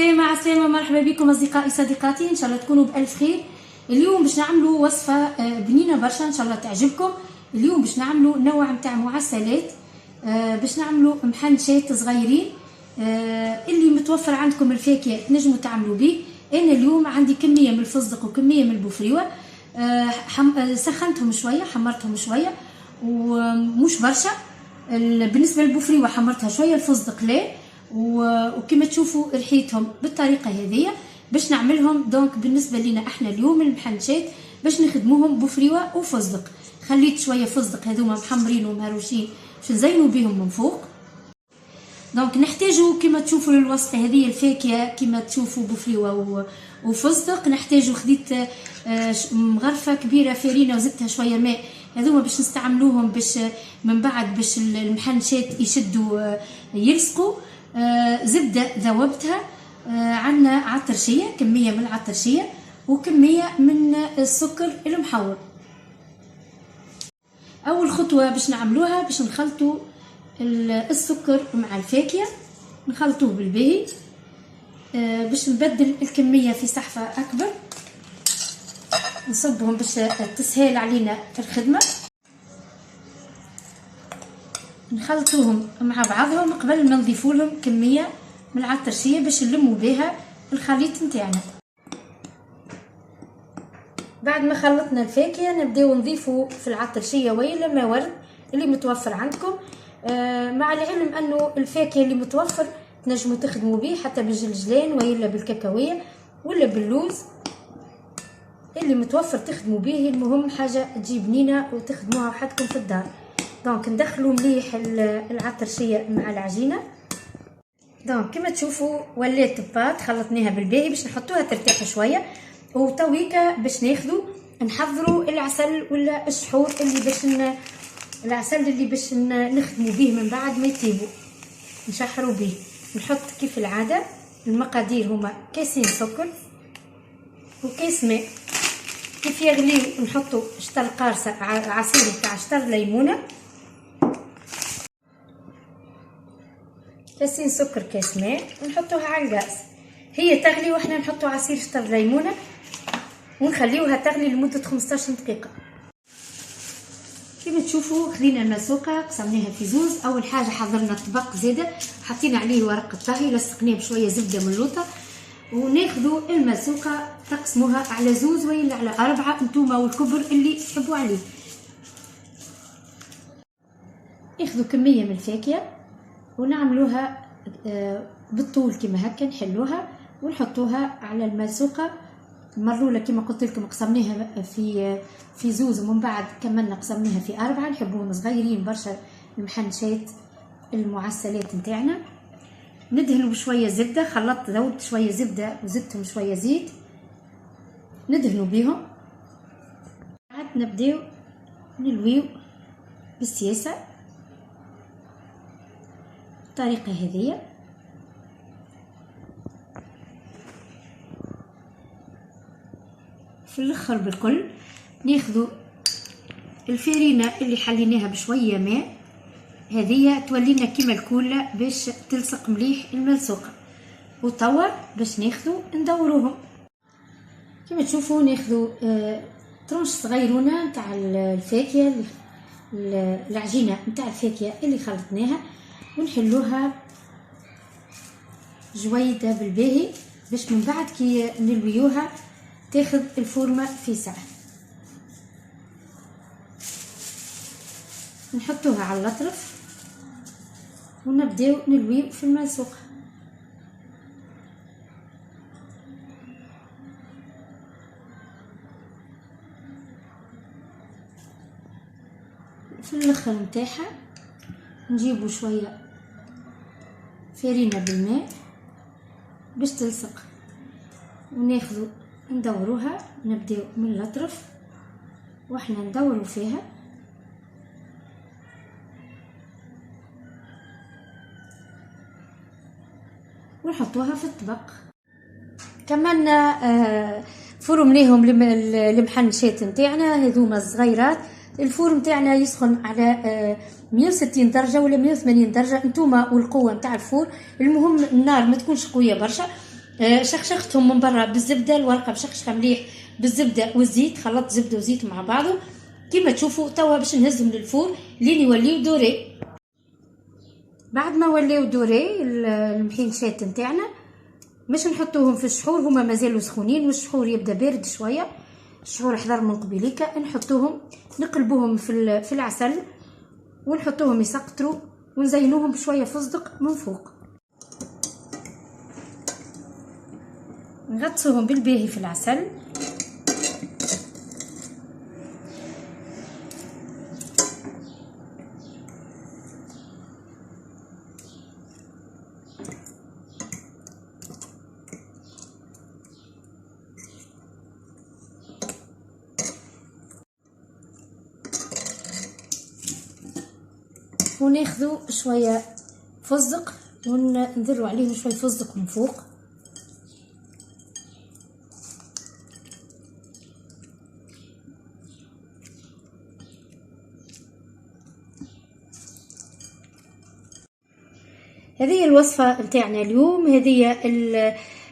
عسلامة مرحبا بكم أصدقائي صديقاتي، إن شاء الله تكونوا بألف خير. اليوم باش نعملوا وصفة بنينة برشا إن شاء الله تعجبكم. اليوم باش نعملوا نوع متاع معسلات، باش نعملوا محنشات صغيرين اللي متوفر عندكم الفاكهة تنجموا تعملوا به. أنا اليوم عندي كمية من الفستق وكمية من البوفريوة، سخنتهم شوية، حمرتهم شوية ومش برشا. بالنسبة للبوفريوة حمرتها شوية، الفستق لا، وكما تشوفوا ريحتهم بالطريقه هذه باش نعملهم. دونك بالنسبه لنا احنا اليوم المحنشات باش نخدموهم بوفريوه وفستق. خليت شويه فستق هذوما محمرين ومهروشين باش نزينوا بهم من فوق. دونك نحتاجوا كما تشوفوا للوصفه هذه الفاكهه كما تشوفوا بوفريوه وفستق. نحتاجوا خديت مغرفه كبيره فارينه وزدتها شويه ماء، هذوما باش نستعملوهم باش من بعد باش المحنشات يشدوا يلصقوا. زبدة ذوبتها، عندنا عطرشية، كمية من العطرشية وكمية من السكر المحور. أول خطوة باش نعملوها باش نخلطوا السكر مع الفاكهة، نخلطوه بالباهي باش نبدل الكمية في صحفة أكبر، نصبهم باش تسهل علينا الخدمة. نخلطوهم مع بعضهم قبل ما نضيفوا لهم كميه من العطرشيه باش نلموا بها الخليط نتاعنا. بعد ما خلطنا الفاكهه نبداو نضيفوا في العطرشيه ويلا ما ورد اللي متوفر عندكم، مع العلم انه الفاكهه اللي متوفر تنجموا تخدموا به حتى بالجلجلان ويلا بالكاكاويه ولا باللوز اللي متوفر تخدموا به. المهم حاجه تجي بنينه وتخدموها وحدكم في الدار. دونك ندخلوا مليح العطرشيه مع العجينه. دونك كما تشوفوا ولات بات، خلطناها بالباهي باش نحطوها ترتاح شويه. وتويكا باش ناخذوا نحضروا العسل ولا السحور اللي باش العسل اللي باش نخدموا به من بعد ما يطيبوا نشحروا به. نحط كيف العاده المقادير هما كاسين سكر وكاس ماء. كيف يغليو نحطوا شطر قارصه عصير تاع شطر ليمونه، كاسين سكر كاس ماء، ونحطوها على الغاز. هي تغلي واحنا نحطوا عصير شطر ليمونه ونخليوها تغلي لمده 15 دقيقه. كما تشوفوا خذينا المسوقه قسمناها في زوز. اول حاجه حضرنا طبق زاده حطينا عليه ورق الطهي، لصقناه بشويه زبده من اللوطه، وناخذوا المسوقه تقسموها على زوز ولا على 4 انتوما والكبر اللي تحبوا عليه. ناخذوا كميه من الفاكهه ونعملوها بالطول كما هكا، نحلوها ونحطوها على المسوقه مرولة كما قلت لكم. قسمناها في زوز ومن بعد كملنا قسمناها في 4. نحبوهم صغيرين برشا المحنشات المعسلات نتاعنا. ندهنوا بشويه زبده، خلطت ذوبت شويه زبده وزدتهم شويه زيت ندهنوا بيهم. بعد نبداو نلويو بالسياسه بالطريقه هذه. في الاخر بالكل ناخذوا الفارينه اللي حليناها بشويه ماء، هذه تولينا كيما الكوله باش تلصق مليح الملصوقه. وتوا باش ناخذوا ندوروهم كما تشوفوا. ناخذوا طرونش صغيرونه نتاع الفاكهه، العجينه نتاع الفاكهه اللي خلطناها، ونحلوها جويده بالباهي باش من بعد كي نلويوها تاخذ الفورمه في ساعه. نحطوها على الاطرف ونبداو نلويو في الملصوقه. في الاخر نتاعها نجيبوا شويه فارينه بالماء باش تلصق، وناخذوا ندوروها. نبداو من الاطرف واحنا ندوروا فيها ونحطوها في الطبق. كملنا فرمناهم المحنشات نتاعنا هذوما الصغيرات. الفور نتاعنا يسخن على 160 درجه ولا 180 درجه انتوما والقوه نتاع الفور. المهم النار ما تكونش قويه برشا. شخشختهم من برا بالزبده، الورقه مشخشخه مليح بالزبده والزيت، خلطت زبده وزيت مع بعضه كيما تشوفوا. توا باش نهزهم للفور لين يوليو دوري. بعد ما وليو دوري المحينشات نتاعنا باش نحطوهم في الشحور، هما مازالوا سخونين والشحور يبدا بارد شويه، الشحور احضر من قبيليكا. نحطوهم نقلبوهم في العسل ونحطوهم يسقطروا ونزينوهم بشويه فستق من فوق. نغطسوهم بالباهي في العسل. وناخذوا شويه فستق ونذروا عليهم شويه فستق من فوق. هذه الوصفه نتاعنا اليوم، هذه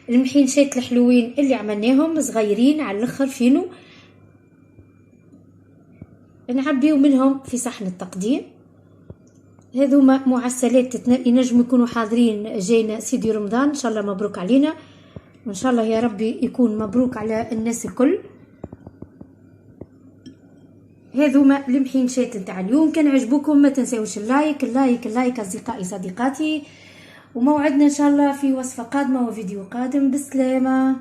المحينشات الحلوين اللي عملناهم صغيرين على الاخر فينو، نعبيو منهم في صحن التقديم. هذوما معسلات ينجموا يكونوا حاضرين جاينا سيدي رمضان، ان شاء الله مبروك علينا، وان شاء الله يا ربي يكون مبروك على الناس الكل. هذوما المحينشات نتاع اليوم، كان عجبوكم ما تنساوش اللايك اللايك اللايك اصدقائي صديقاتي، وموعدنا ان شاء الله في وصفة قادمة وفيديو قادم. بسلامة.